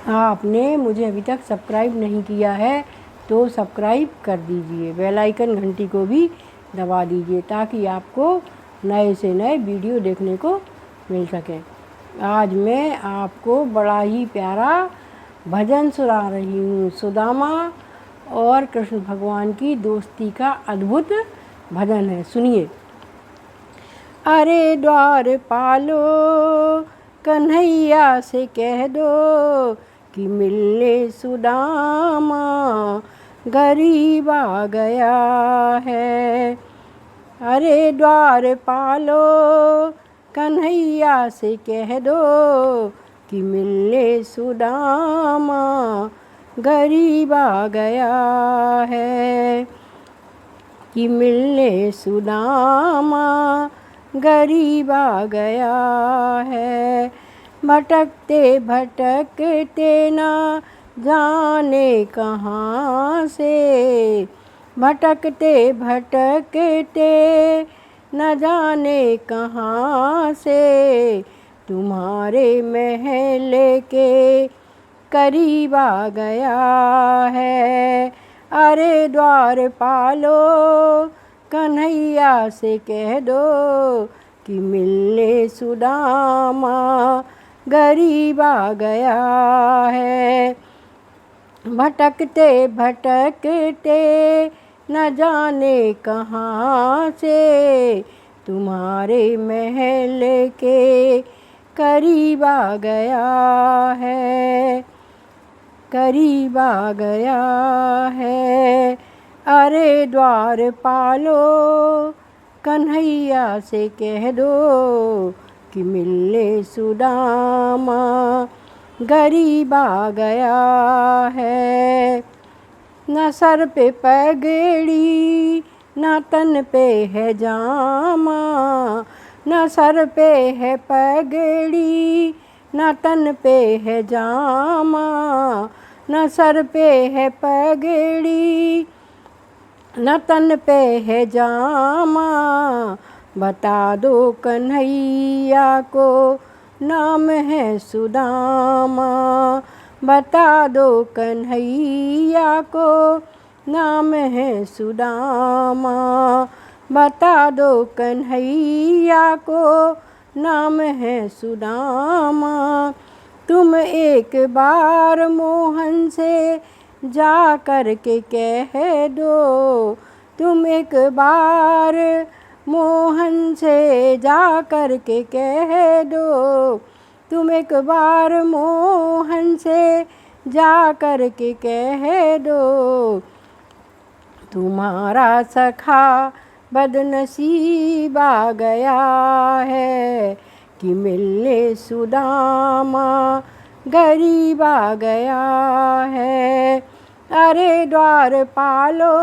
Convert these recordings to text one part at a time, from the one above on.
आपने मुझे अभी तक सब्सक्राइब नहीं किया है तो सब्सक्राइब कर दीजिए, बेल आइकन घंटी को भी दबा दीजिए ताकि आपको नए से नए वीडियो देखने को मिल सके। आज मैं आपको बड़ा ही प्यारा भजन सुना रही हूँ। सुदामा और कृष्ण भगवान की दोस्ती का अद्भुत भजन है, सुनिए। अरे द्वारपालो कन्हैया से कह दो कि मिलने सुदामा गरीब आ गया है। अरे द्वारपालो कन्हैया से कह दो कि मिलने सुदामा गरीब आ गया है, कि मिलने सुदामा गरीब आ गया है। भटकते भटकते ना जाने कहाँ से, भटकते भटकते न जाने कहाँ से तुम्हारे महल के करीब आ गया है। अरे द्वारपालो कन्हैया से कह दो कि मिलने सुदामा गरीब आ गया है। भटकते भटकते न जाने कहाँ से तुम्हारे महल के करीब आ गया है, करीब आ गया है। अरे द्वारपालो कन्हैया से कह दो कि मिलने सुदामा गरीब आ गया है। न सर पे पगड़ी न तन पे है जामा, न सर पे है पगड़ी न तन पे है जामा, न सर पे है पगड़ी न तन पे है जामा। बता दो कन्हैया को नाम है सुदामा, बता दो कन्हैया को नाम है सुदामा, बता दो कन्हैया को नाम है सुदामा। तुम एक बार मोहन से जा कर के कह दो, तुम एक बार मोहन से जा कर के कह दो, तुम एक बार मोहन से जा कर के कह दो तुम्हारा सखा बदनसीब आ गया है, कि मिलने सुदामा गरीब आ गया है। अरे द्वारपालो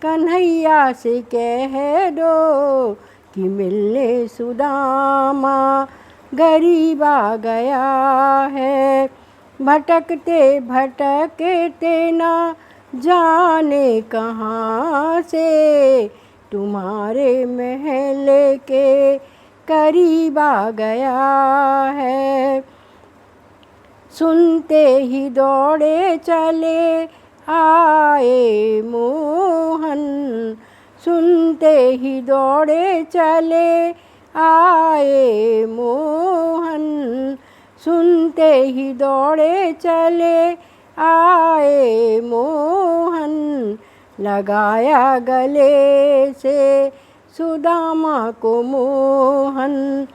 कन्हैया से कह दो कि मिलने सुदामा गरीब आ गया है। भटकते भटकते ना जाने कहाँ से तुम्हारे महल के करीब आ गया है। सुनते ही दौड़े चले आए मोहन, सुनते ही दौड़े चले आए मोहन, सुनते ही दौड़े चले आए मोहन। लगाया गले से सुदामा को मोहन,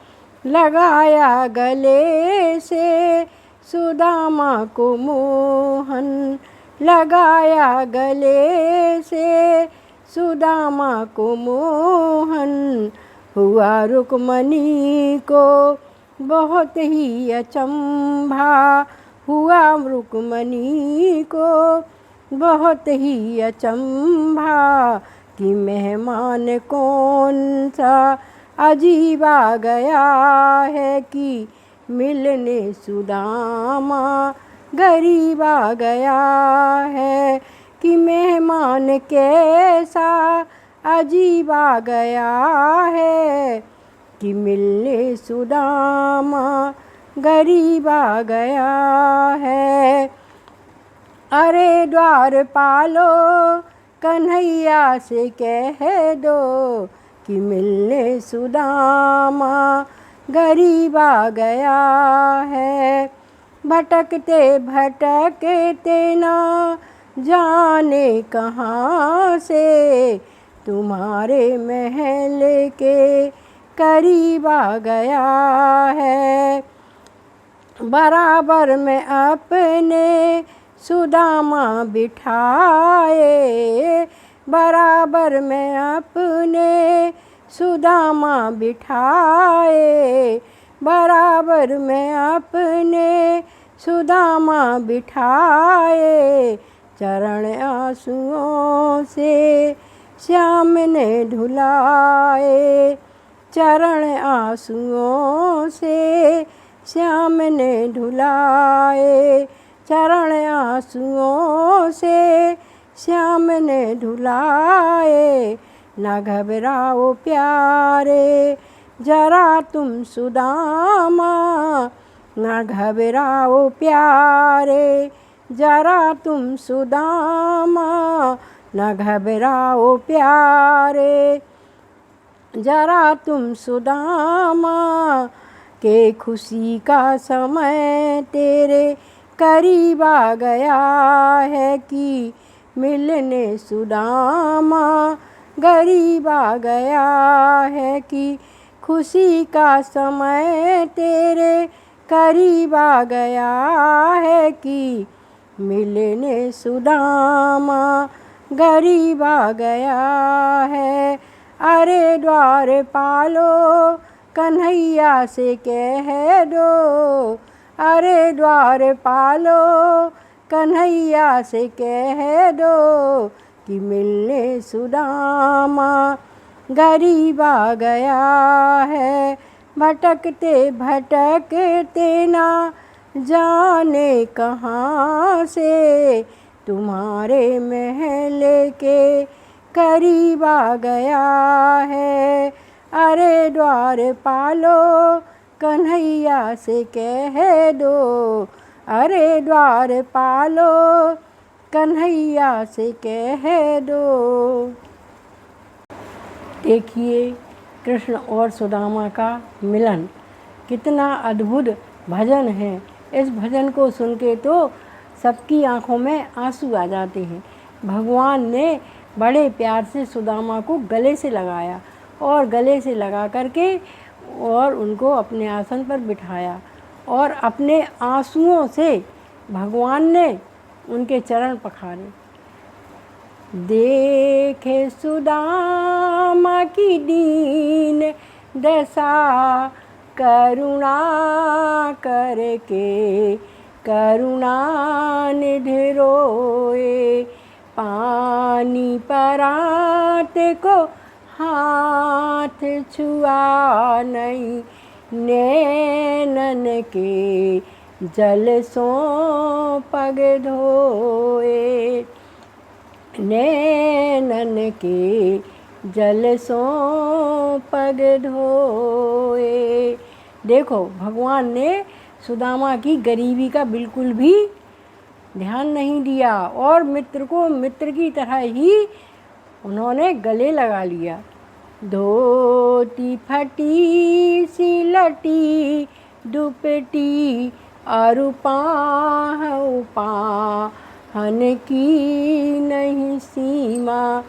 लगाया गले से सुदामा को मोहन, लगाया गले से सुदामा को मोहन। हुआ रुक्मणी को बहुत ही अचंभा, हुआ रुक्मणी को बहुत ही अचंभा, कि मेहमान कौन सा अजीब आ गया है, कि मिलने सुदामा गरीब आ गया है, कि मेहमान कैसा अजीब आ गया है, कि मिलने सुदामा गरीब आ गया है। अरे द्वारपालो कन्हैया से कह दो कि मिलने सुदामा गरीब आ गया है। भटकते भटकते ना जाने कहाँ से तुम्हारे महल के करीब आ गया है। बराबर में अपने सुदामा बिठाए, बराबर में अपने सुदामा बिठाए, बराबर में अपने सुदामा बिठाए। चरण आंसुओं से श्याम ने धुलाए, चरण आंसुओं से श्याम ने धुलाए, चरण आंसुओं से श्याम ने धुलाए। न घबराओ प्यारे जरा तुम सुदामा, न घबराओ प्यारे जरा तुम सुदामा, न घबराओ प्यारे जरा तुम सुदामा। के खुशी का समय तेरे करीब आ गया है कि मिलने सुदामा गरीब आ गया है कि खुशी का समय तेरे करीब आ गया है कि मिलने सुदामा गरीब आ गया है। अरे द्वारपालो कन्हैया से कह दो, अरे द्वारपालो कन्हैया से कह दो कि मिलने सुदामा गरीब आ गया है। भटकते भटकते ना जाने कहाँ से तुम्हारे महल के करीब आ गया है। अरे द्वारपालो कन्हैया से कह दो, अरे द्वारपालो कन्हैया से कह दो। देखिए कृष्ण और सुदामा का मिलन कितना अद्भुत भजन है। इस भजन को सुन के तो सबकी आंखों में आंसू आ जाते हैं। भगवान ने बड़े प्यार से सुदामा को गले से लगाया और गले से लगा करके और उनको अपने आसन पर बिठाया और अपने आंसुओं से भगवान ने उनके चरण पखारे। देखे सुदामा की दीन दशा करुणा करके, करुणा निधि रोए। पानी परात को हाथ छुआ नहीं, नैनन के जल सो पग धोए, नैनन के जल सो पग धोए। देखो भगवान ने सुदामा की गरीबी का बिल्कुल भी ध्यान नहीं दिया और मित्र को मित्र की तरह ही उन्होंने गले लगा लिया। धोती फटी सी लटी दुपटी और पाहन की नहीं सीमा।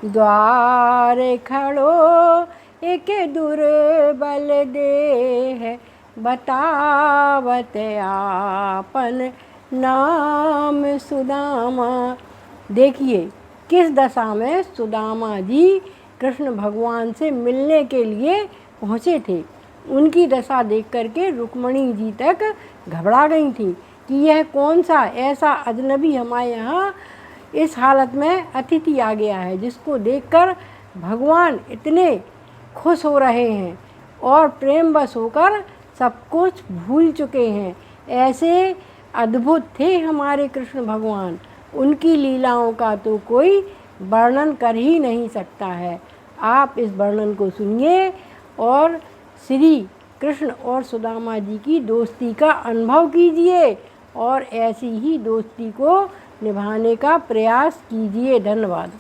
द्वार खड़ो एक दुर्बल देह, बतावत आपन नाम सुदामा। देखिए किस दशा में सुदामा जी कृष्ण भगवान से मिलने के लिए पहुँचे थे। उनकी दशा देख करके रुक्मणी जी तक घबरा गई थी कि यह कौन सा ऐसा अजनबी हमारे यहाँ इस हालत में अतिथि आ गया है, जिसको देखकर भगवान इतने खुश हो रहे हैं और प्रेमवश होकर सब कुछ भूल चुके हैं। ऐसे अद्भुत थे हमारे कृष्ण भगवान, उनकी लीलाओं का तो कोई वर्णन कर ही नहीं सकता है। आप इस वर्णन को सुनिए और श्री कृष्ण और सुदामा जी की दोस्ती का अनुभव कीजिए और ऐसी ही दोस्ती को निभाने का प्रयास कीजिए। धन्यवाद।